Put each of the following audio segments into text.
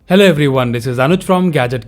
Hello everyone, this is Anuj from Gadget.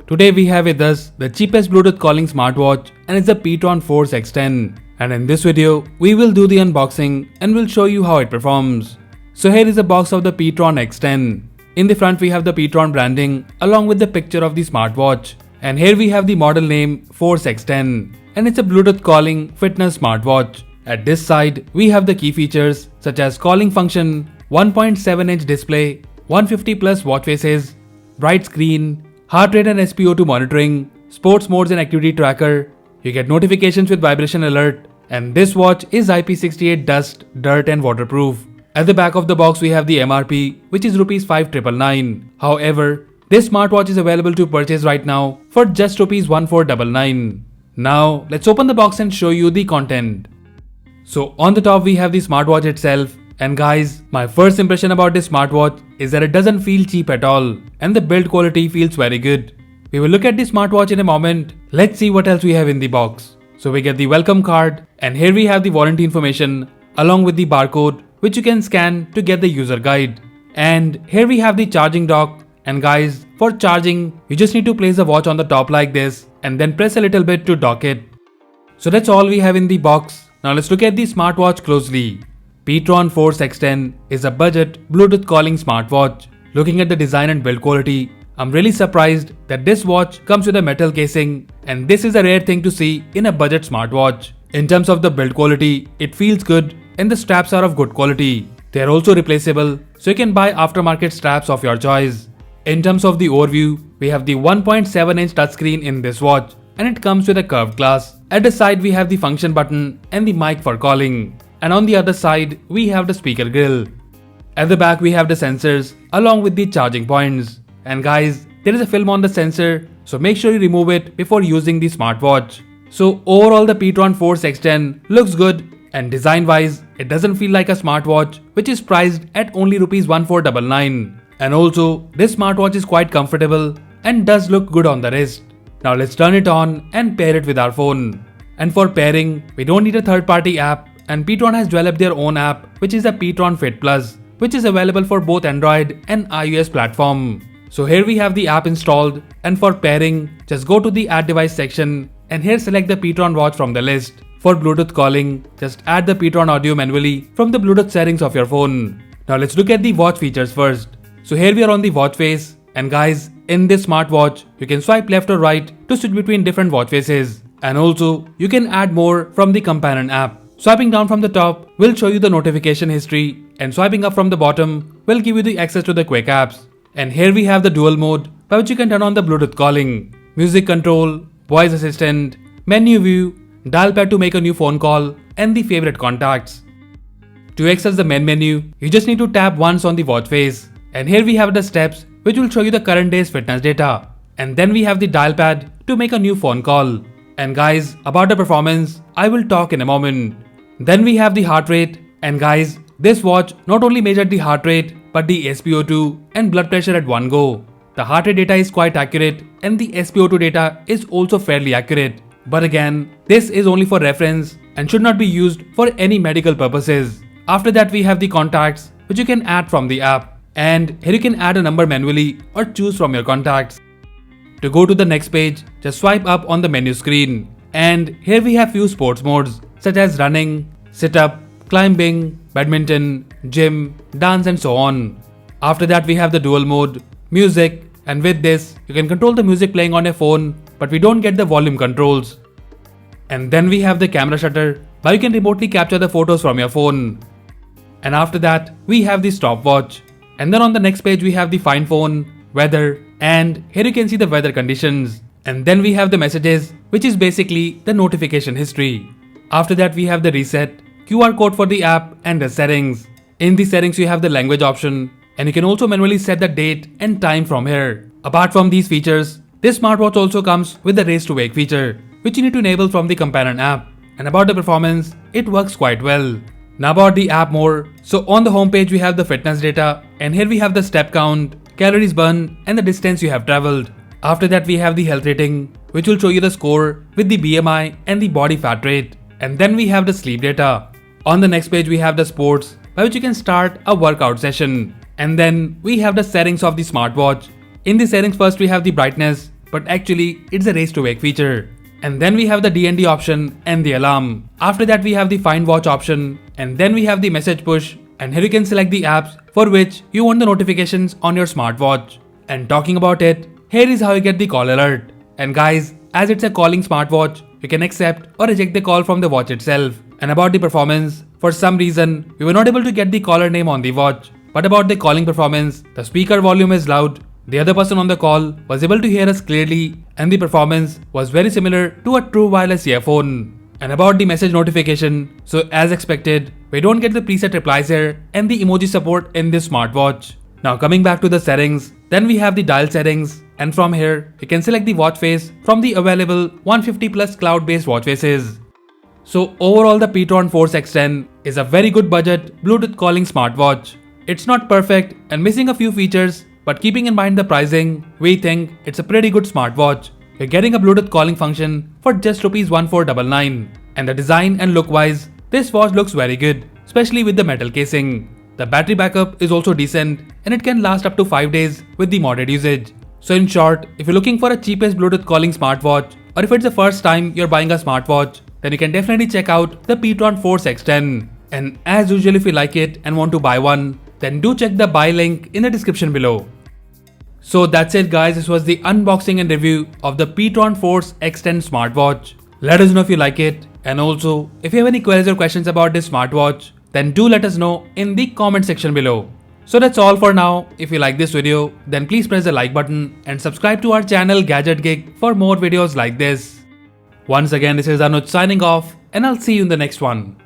Today we have with us the cheapest Bluetooth calling smartwatch, and it's the pTron Force X10. And in this video, we will do the unboxing and will show you how it performs. So here is a box of the pTron X10. In the front we have the pTron branding along with the picture of the smartwatch. And here we have the model name Force X10, and it's a Bluetooth calling fitness smartwatch. At this side, we have the key features such as calling function, 1.7-inch display, 150 plus watch faces, bright screen, heart rate and SpO2 monitoring, sports modes and activity tracker. You get notifications with vibration alert, and this watch is IP68 dust, dirt and waterproof. At the back of the box we have the MRP, which is Rs 5,999. However, this smartwatch is available to purchase right now for just Rs 1,499. Now let's open the box and show you the content. So on the top we have the smartwatch itself. And guys, my first impression about this smartwatch is that it doesn't feel cheap at all, and the build quality feels very good. We will look at the smartwatch in a moment. Let's see what else we have in the box. So we get the welcome card, and here we have the warranty information along with the barcode which you can scan to get the user guide. And here we have the charging dock, and guys, for charging you just need to place the watch on the top like this and then press a little bit to dock it. So that's all we have in the box. Now let's look at the smartwatch closely. pTron Force X10 is a budget Bluetooth calling smartwatch. Looking at the design and build quality, I'm really surprised that this watch comes with a metal casing, and this is a rare thing to see in a budget smartwatch. In terms of the build quality, it feels good and the straps are of good quality. They are also replaceable, so you can buy aftermarket straps of your choice. In terms of the overview, we have the 1.7-inch touchscreen in this watch, and it comes with a curved glass. At the side we have the function button and the mic for calling. And on the other side, we have the speaker grill. At the back, we have the sensors along with the charging points. And guys, there is a film on the sensor, so make sure you remove it before using the smartwatch. So overall, the pTron Force X10 looks good, and design wise, it doesn't feel like a smartwatch which is priced at only Rs 1,499. And also, this smartwatch is quite comfortable and does look good on the wrist. Now let's turn it on and pair it with our phone. And for pairing, we don't need a third-party app. And pTron has developed their own app, which is the pTron Fit Plus, which is available for both Android and iOS platform. So here we have the app installed, and for pairing, just go to the Add Device section, and here select the pTron watch from the list. For Bluetooth calling, just add the pTron audio manually from the Bluetooth settings of your phone. Now let's look at the watch features first. So here we are on the watch face, and guys, in this smartwatch, you can swipe left or right to switch between different watch faces. And also, you can add more from the companion app. Swiping down from the top will show you the notification history, and swiping up from the bottom will give you the access to the quick apps. And here we have the dual mode by which you can turn on the Bluetooth calling, music control, voice assistant, menu view, dial pad to make a new phone call, and the favorite contacts. To access the main menu, you just need to tap once on the watch face. And here we have the steps which will show you the current day's fitness data. And then we have the dial pad to make a new phone call. And guys, about the performance, I will talk in a moment. Then we have the heart rate, and guys, this watch not only measured the heart rate but the SpO2 and blood pressure at one go. The heart rate data is quite accurate, and the SpO2 data is also fairly accurate. But again, this is only for reference and should not be used for any medical purposes. After that we have the contacts which you can add from the app, and here you can add a number manually or choose from your contacts. To go to the next page, just swipe up on the menu screen, and here we have few sports modes such as running, sit-up, climbing, badminton, gym, dance and so on. After that we have the dual mode, music, and with this you can control the music playing on your phone, but we don't get the volume controls. And then we have the camera shutter, where you can remotely capture the photos from your phone. And after that we have the stopwatch. And then on the next page we have the find phone, weather, and here you can see the weather conditions. And then we have the messages, which is basically the notification history. After that we have the reset, QR code for the app, and the settings. In the settings you have the language option, and you can also manually set the date and time from here. Apart from these features, this smartwatch also comes with the race to wake feature, which you need to enable from the companion app. And about the performance, it works quite well. Now about the app more. So on the home page we have the fitness data, and here we have the step count, calories burned, and the distance you have traveled. After that we have the health rating, which will show you the score with the BMI and the body fat rate. And then we have the sleep data. On the next page we have the sports, by which you can start a workout session. And then we have the settings of the smartwatch, In the settings, first we have the brightness, but actually it's a raise to wake feature. And then we have the DND option and the alarm. After that we have the find watch option, and then we have the message push, and here you can select the apps for which you want the notifications on your smartwatch. And talking about it, here is how you get the call alert. And guys, as it's a calling smartwatch, you can accept or reject the call from the watch itself. And about the performance, for some reason, we were not able to get the caller name on the watch. But about the calling performance, the speaker volume is loud, the other person on the call was able to hear us clearly, and the performance was very similar to a true wireless earphone. And about the message notification, so as expected, we don't get the preset replies here and the emoji support in this smartwatch. Now coming back to the settings, then we have the dial settings, and from here, you can select the watch face from the available 150 plus cloud-based watch faces. So overall, the pTron Force X10 is a very good budget Bluetooth calling smartwatch. It's not perfect and missing a few features, but keeping in mind the pricing, we think it's a pretty good smartwatch. You're getting a Bluetooth calling function for just Rs 1499. And the design and look wise, this watch looks very good, especially with the metal casing. The battery backup is also decent and it can last up to 5 days with the modded usage. So in short, if you're looking for a cheapest Bluetooth calling smartwatch, or if it's the first time you're buying a smartwatch, then you can definitely check out the pTron Force X10. And as usual, if you like it and want to buy one, then do check the buy link in the description below. So that's it guys, this was the unboxing and review of the pTron Force X10 smartwatch. Let us know if you like it, and also if you have any queries or questions about this smartwatch, then do let us know in the comment section below. So that's all for now. If you like this video, then please press the like button and subscribe to our channel Gadget Geek for more videos like this. Once again, this is Anuj signing off, and I'll see you in the next one.